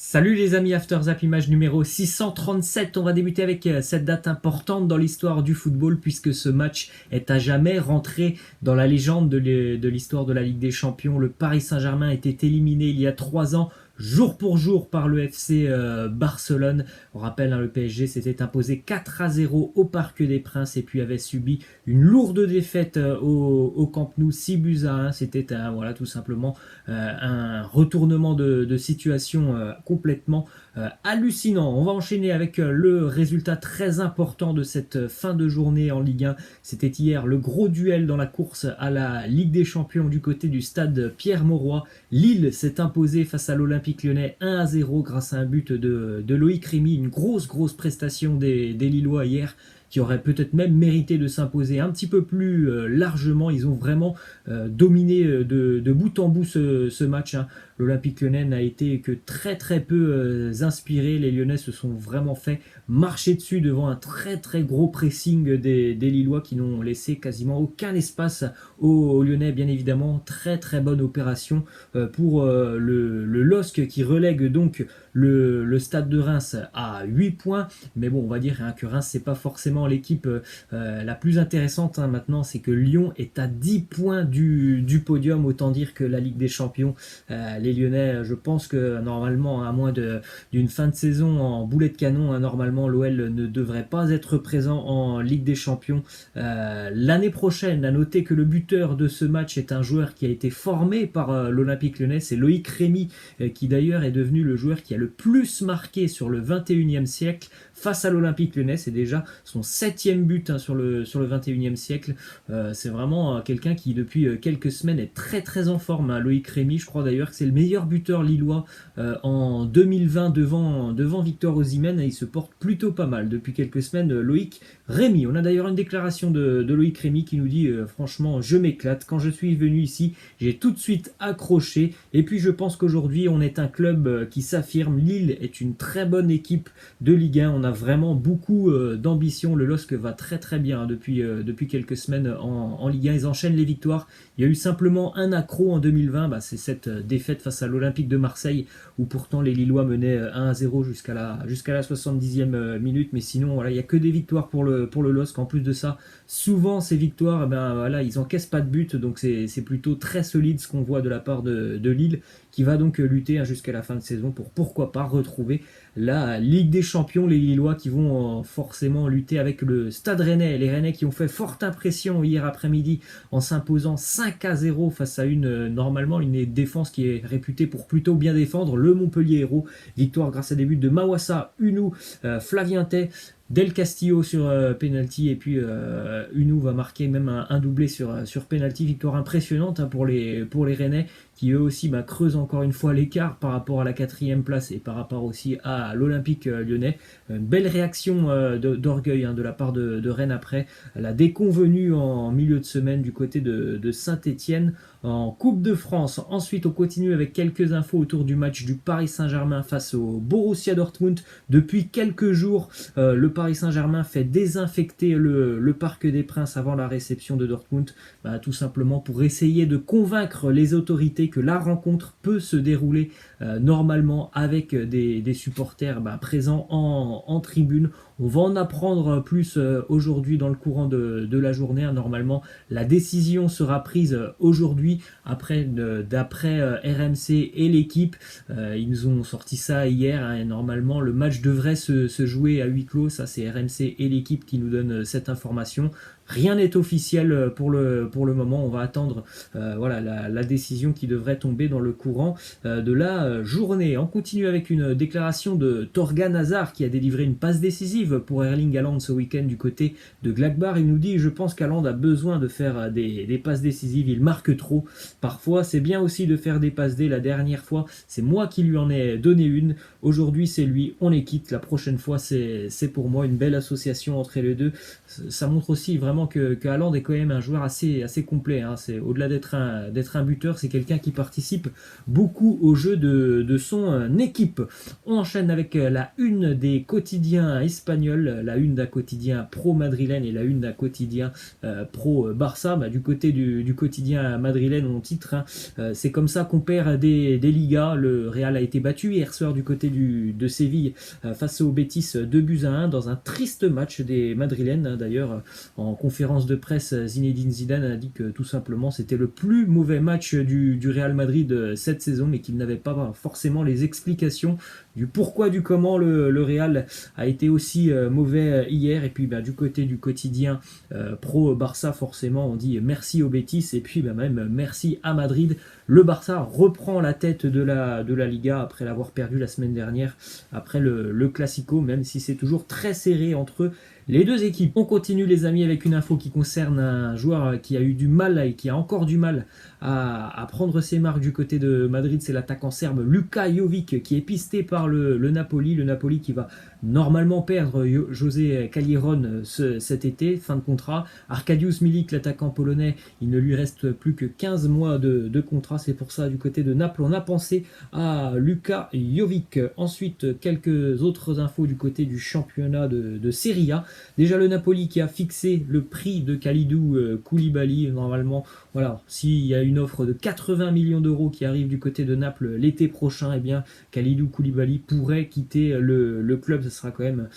Salut les amis, After Zap Image numéro 637. On va débuter avec cette date importante dans l'histoire du football puisque ce match est à jamais rentré dans la légende de l'histoire de la Ligue des Champions. Le Paris Saint-Germain était éliminé il y a 3 ans jour pour jour par le FC Barcelone. On rappelle, le PSG s'était imposé 4-0 au Parc des Princes et puis avait subi une lourde défaite au Camp Nou, 6-1. C'était voilà, tout simplement un retournement de situation complètement hallucinant. On va enchaîner avec le résultat très important de cette fin de journée en Ligue 1. C'était hier le gros duel dans la course à la Ligue des Champions du côté du stade Pierre-Mauroy. Lille s'est imposé face à l'Olympique Lyonnais 1-0 grâce à un but de Loïc Rémy. Une grosse prestation des Lillois hier, qui auraient peut-être même mérité de s'imposer un petit peu plus largement. Ils ont vraiment dominé de bout en bout ce match. L'Olympique Lyonnais n'a été que très peu inspiré. Les Lyonnais se sont vraiment fait marcher dessus devant un très gros pressing des Lillois qui n'ont laissé quasiment aucun espace aux Lyonnais. Bien évidemment, très bonne opération pour le LOSC qui relègue donc le Stade de Reims à 8 points. Mais bon, on va dire que Reims, c'est pas forcément l'équipe la plus intéressante. Maintenant, c'est que Lyon est à 10 points du podium. Autant dire que la Ligue des Champions, les Lyonnais, je pense que normalement, à moins d'une fin de saison en boulet de canon, normalement l'OL ne devrait pas être présent en Ligue des Champions l'année prochaine. À noter que le buteur de ce match est un joueur qui a été formé par l'Olympique Lyonnais, c'est Loïc Rémy, qui d'ailleurs est devenu le joueur qui a le plus marqué sur le 21e siècle face à l'Olympique Lyonnais. C'est déjà son 7e but sur le 21e siècle. C'est vraiment quelqu'un qui depuis quelques semaines est très en forme. Loïc Rémy, je crois d'ailleurs que c'est le meilleur buteur lillois en 2020 devant Victor Osimhen, et il se porte plutôt pas mal depuis quelques semaines, Loïc Rémy. On a d'ailleurs une déclaration de Loïc Rémy qui nous dit franchement, je m'éclate, quand je suis venu ici j'ai tout de suite accroché, et puis je pense qu'aujourd'hui on est un club qui s'affirme. Lille est une très bonne équipe de Ligue 1, on a vraiment beaucoup d'ambition. Le LOSC va très bien depuis quelques semaines en Ligue 1. Ils enchaînent les victoires. Il y a eu simplement un accro en 2020, c'est cette défaite face à l'Olympique de Marseille, où pourtant les Lillois menaient 1-0 jusqu'à la 70e minute. Mais sinon, voilà, il n'y a que des victoires pour le LOSC. En plus de ça, souvent ces victoires, voilà, ils n'encaissent pas de but, donc c'est plutôt très solide ce qu'on voit de la part de Lille, qui va donc lutter jusqu'à la fin de saison pour pourquoi pas retrouver la Ligue des Champions. Les Lillois qui vont forcément lutter avec le Stade Rennais. Les Rennais qui ont fait forte impression hier après-midi en s'imposant 5-0 face à normalement une défense qui est réputée pour plutôt bien défendre, le Montpellier Hérault. Victoire grâce à des buts de Mawassa, Unou, Flavien Tay, Del Castillo sur penalty, et puis Unou va marquer même un doublé sur penalty. Victoire impressionnante pour les Rennais, qui eux aussi creusent encore une fois l'écart par rapport à la 4e place et par rapport aussi à l'Olympique Lyonnais. Une belle réaction d'orgueil de la part de Rennes après la déconvenue en milieu de semaine du côté de Saint-Etienne en Coupe de France. Ensuite, on continue avec quelques infos autour du match du Paris Saint-Germain face au Borussia Dortmund. Depuis quelques jours, le Paris Saint-Germain fait désinfecter le Parc des Princes avant la réception de Dortmund, tout simplement pour essayer de convaincre les autorités que la rencontre peut se dérouler normalement avec des supporters présents en tribune. On va en apprendre plus aujourd'hui dans le courant de la journée. Normalement, la décision sera prise aujourd'hui d'après RMC et l'équipe. Ils nous ont sorti ça hier. Et normalement, le match devrait se jouer à huis clos. Ça, c'est RMC et l'équipe qui nous donnent cette information. Rien n'est officiel pour le moment. On va attendre voilà, la décision qui devrait tomber dans le courant de la journée. On continue avec une déclaration de Thorgan Hazard, qui a délivré une passe décisive pour Erling Haaland ce week-end du côté de Gladbach. Il nous dit: je pense qu'Haaland a besoin de faire des passes décisives, il marque trop. Parfois c'est bien aussi de faire des passes D. La dernière fois c'est moi qui lui en ai donné une. Aujourd'hui c'est lui, on les quitte. La prochaine fois c'est pour moi. Une belle association entre les deux. Ça montre aussi vraiment vraiment que Haaland est quand même un joueur assez complet. Hein. C'est au-delà d'être un buteur, c'est quelqu'un qui participe beaucoup au jeu de son équipe. On enchaîne avec la une des quotidiens espagnols, la une d'un quotidien pro-madrilène et la une d'un quotidien pro-Barça. Du côté du quotidien madrilène, on titre, hein, c'est comme ça qu'on perd des Ligas. Le Real a été battu hier soir du côté de Séville face au Betis 2-1 dans un triste match des madrilènes. D'ailleurs, en conférence de presse, Zinedine Zidane a dit que tout simplement c'était le plus mauvais match du Real Madrid cette saison, mais qu'il n'avait pas forcément les explications du pourquoi, du comment le Real a été aussi mauvais hier. Et puis du côté du quotidien pro Barça, forcément on dit merci au Betis et puis même merci à Madrid. Le Barça reprend la tête de la Liga après l'avoir perdu la semaine dernière, après le Classico, même si c'est toujours très serré entre les deux équipes. On continue les amis avec une info qui concerne un joueur qui a eu du mal et qui a encore du mal à prendre ses marques du côté de Madrid. C'est l'attaquant serbe Luka Jovic qui est pisté par le Napoli. Le Napoli qui va normalement perdre José Callejon cet été, fin de contrat. Arkadiusz Milik, l'attaquant polonais, il ne lui reste plus que 15 mois de contrat. C'est pour ça du côté de Naples, on a pensé à Luka Jovic. Ensuite, quelques autres infos du côté du championnat de Serie A. Déjà le Napoli qui a fixé le prix de Kalidou Koulibaly. Normalement, voilà, s'il y a une offre de 80 millions d'euros qui arrive du côté de Naples l'été prochain, eh bien Kalidou Koulibaly pourrait quitter le club. Ce sera quand même,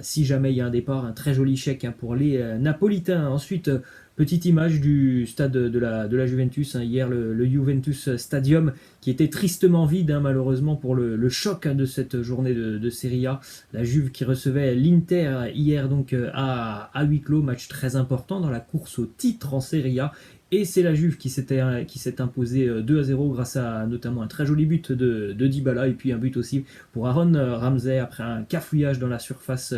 si jamais il y a un départ, un très joli chèque pour les Napolitains. Ensuite, petite image du stade de la Juventus, hier le Juventus Stadium qui était tristement vide malheureusement pour le choc de cette journée de Serie A. La Juve qui recevait l'Inter hier donc à huis clos, match très important dans la course au titre en Serie A. Et c'est la Juve qui s'est imposée 2-0 grâce à notamment un très joli but de Dybala et puis un but aussi pour Aaron Ramsey après un cafouillage dans la surface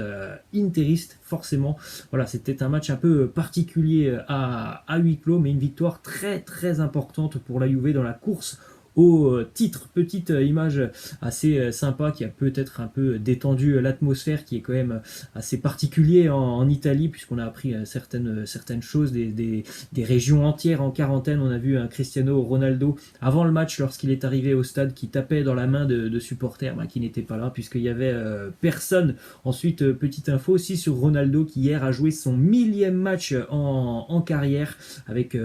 interiste. Forcément, voilà, c'était un match un peu particulier à huis clos, mais une victoire très très importante pour la Juve dans la course au titre. Petite image assez sympa qui a peut-être un peu détendu l'atmosphère qui est quand même assez particulier en Italie, puisqu'on a appris certaines choses, des régions entières en quarantaine. On a vu un Cristiano Ronaldo avant le match lorsqu'il est arrivé au stade qui tapait dans la main de supporters qui n'étaient pas là puisqu'il y avait personne. Ensuite, petite info aussi sur Ronaldo qui hier a joué son 1000e match en carrière avec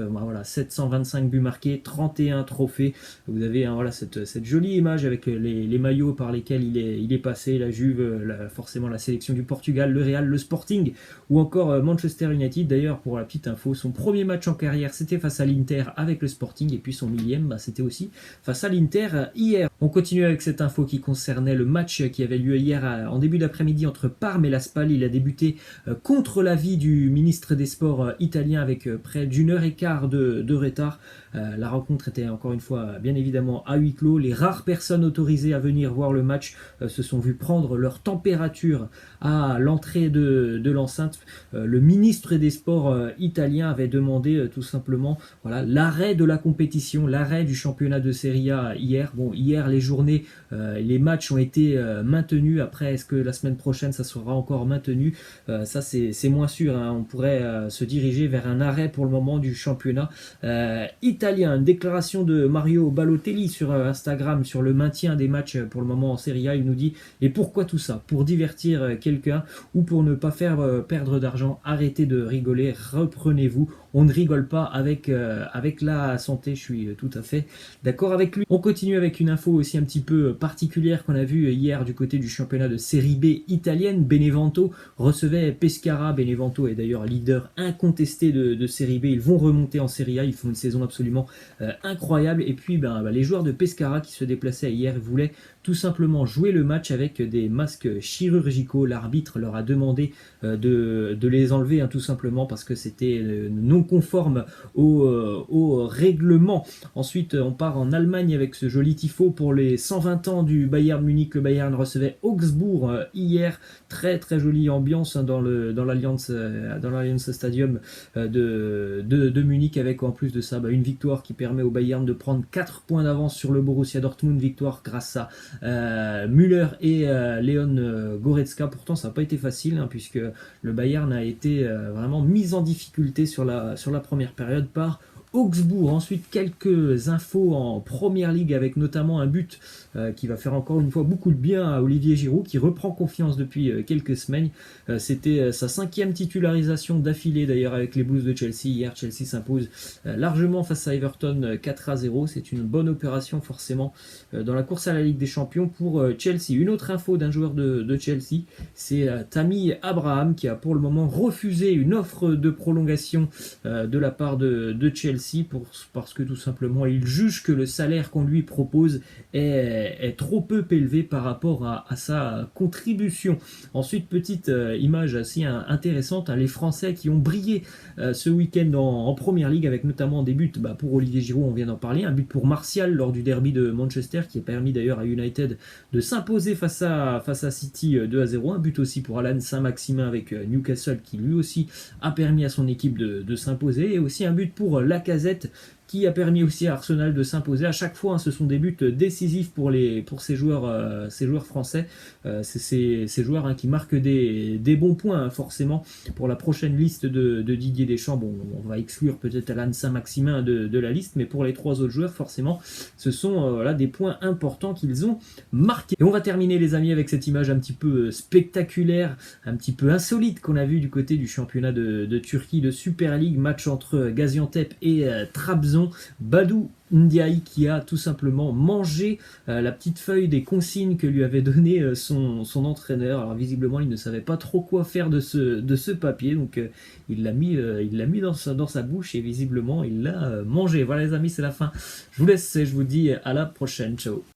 725 buts marqués, 31 trophées. Vous avez voilà, cette jolie image avec les maillots par lesquels il est passé, la Juve, forcément la sélection du Portugal, le Real, le Sporting ou encore Manchester United. D'ailleurs, pour la petite info, son premier match en carrière c'était face à l'Inter avec le Sporting et puis son 1000e c'était aussi face à l'Inter hier. On continue avec cette info qui concernait le match qui avait lieu hier en début d'après-midi entre Parme et la Spal. Il a débuté contre l'avis du ministre des Sports italien avec près d'une heure et quart de retard. La rencontre était encore une fois bien évidemment à huis clos. Les rares personnes autorisées à venir voir le match se sont vues prendre leur température à l'entrée de l'enceinte. Le ministre des Sports italien avait demandé tout simplement l'arrêt de la compétition, l'arrêt du championnat de Serie A hier. Bon, hier les journées, les matchs ont été maintenus. Après, est-ce que la semaine prochaine ça sera encore maintenu? Ça c'est moins sûr. On pourrait se diriger vers un arrêt pour le moment du championnat italien. Une déclaration de Mario Balotelli sur Instagram sur le maintien des matchs pour le moment en Serie A. Il nous dit: et pourquoi tout ça? Pour divertir quelqu'un ou pour ne pas faire perdre d'argent? Arrêtez de rigoler, reprenez-vous. On ne rigole pas avec la santé. Je suis tout à fait d'accord avec lui. On continue avec une info aussi un petit peu particulière qu'on a vue hier du côté du championnat de Série B italienne. Benevento recevait Pescara. Benevento est d'ailleurs leader incontesté de Série B. Ils vont remonter en Série A. Ils font une saison absolument incroyable. Et puis les joueurs de Pescara qui se déplaçaient hier voulaient tout simplement jouer le match avec des masques chirurgicaux. L'arbitre leur a demandé de les enlever tout simplement parce que c'était non conforme au règlement. Ensuite, on part en Allemagne avec ce joli tifo pour les 120 ans du Bayern Munich. Le Bayern recevait Augsbourg hier. Très très jolie ambiance dans l'Allianz Stadium de Munich, avec en plus de ça une victoire qui permet au Bayern de prendre 4 points d'avance sur le Borussia Dortmund. Victoire grâce Müller et Leon Goretzka. Pourtant, ça n'a pas été facile, hein, puisque le Bayern a été vraiment mis en difficulté sur la première période par Augsbourg. Ensuite, quelques infos en Première Ligue avec notamment un but qui va faire encore une fois beaucoup de bien à Olivier Giroud qui reprend confiance depuis quelques semaines. C'était sa 5e titularisation d'affilée d'ailleurs avec les Blues de Chelsea. Hier, Chelsea s'impose largement face à Everton 4-0. C'est une bonne opération forcément dans la course à la Ligue des Champions pour Chelsea. Une autre info d'un joueur de Chelsea, c'est Tammy Abraham qui a pour le moment refusé une offre de prolongation de la part de Chelsea parce que tout simplement il juge que le salaire qu'on lui propose est trop peu élevé par rapport à sa contribution. Ensuite, petite image assez intéressante, hein, les Français qui ont brillé ce week-end en Première Ligue avec notamment des buts pour Olivier Giroud, on vient d'en parler, un but pour Martial lors du derby de Manchester qui a permis d'ailleurs à United de s'imposer face à City 2-0, un but aussi pour Alan Saint-Maximin avec Newcastle qui lui aussi a permis à son équipe de s'imposer, et aussi un but pour Lacazette qui a permis aussi à Arsenal de s'imposer. À chaque fois, hein, ce sont des buts décisifs pour ces joueurs français. C'est ces joueurs, hein, qui marquent des bons points, hein, forcément, pour la prochaine liste de Didier Deschamps. Bon, on va exclure peut-être Alan Saint-Maximin de la liste, mais pour les 3 autres joueurs, forcément, ce sont là des points importants qu'ils ont marqués. Et on va terminer, les amis, avec cette image un petit peu spectaculaire, un petit peu insolite qu'on a vu du côté du championnat de Turquie de Super League, match entre Gaziantep et Trabzon. Badou Ndiaye qui a tout simplement mangé la petite feuille des consignes que lui avait donné son entraîneur. Alors visiblement il ne savait pas trop quoi faire de ce papier, donc il l'a mis dans sa bouche et visiblement il l'a mangé. Voilà les amis, c'est la fin. Je vous laisse et je vous dis à la prochaine. Ciao.